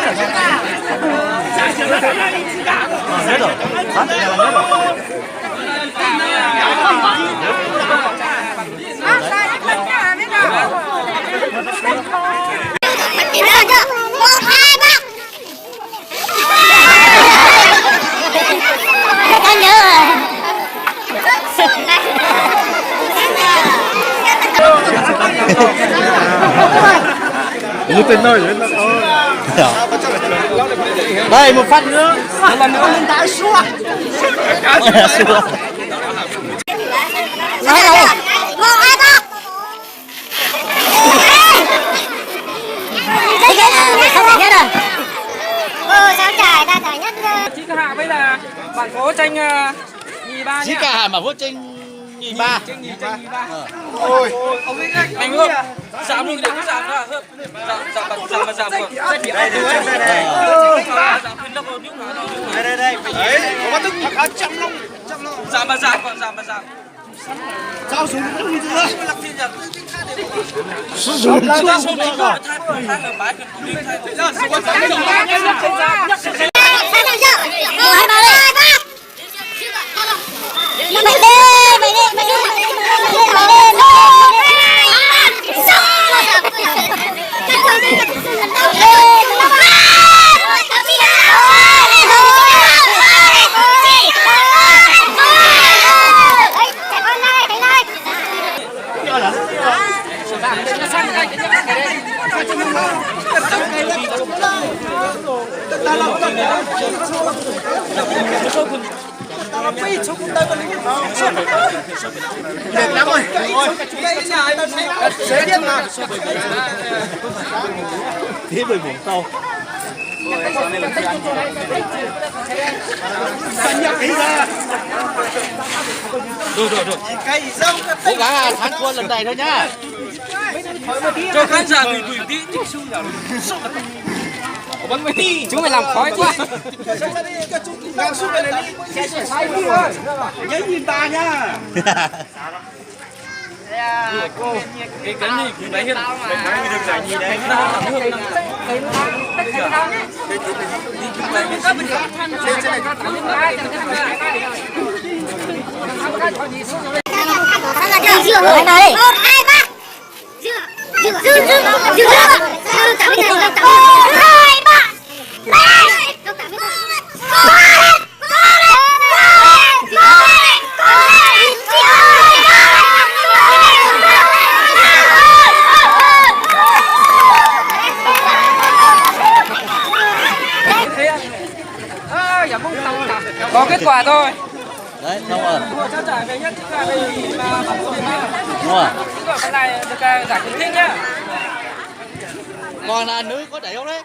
Hết rồi. Hết rồi. Một tên nơi vậy đó. Đây một phát nữa. Một lần nữa lên đá xua. Chí Ca Hạ với là bản phố tranh nhì ba nhá. Chí Ca Hạ mà vô tranh nhì ba. Tranh nhì ba. Ôi. Ông biết anh Hương. Giảm luôn để cái giảm ra Hương. Giảm rồi. Đây đây. Giảm khuyên lấp nước nó. Đây. Đấy, có tức chậm lông. Giảm mà giảm còn giảm mà giảm. Sao xuống nó như thế? Sử dụng ra số này rồi. Thay ở bãi cần đi thay. Đó, số quan trọng là Đẹp lắm rồi. Sẽ biết mà. Thế bởi buồn tàu. Rồi. Cây dâu. Cố gắng thắng quân lần này thôi nhá. Cho khán giả gửi tí tích xu nào. Chúng mày làm khói quá. Nhớ nhìn ta nhá. Cái này cũng đấy hiện. Cái được giải nhì đấy. Có kết quả thôi. Đấy, xong rồi. Cho trả về nhất là về mà bóng rồi mà. Đúng rồi. Cái này được giải khuyến khích nhá. Còn là nữ có đẩy không đấy?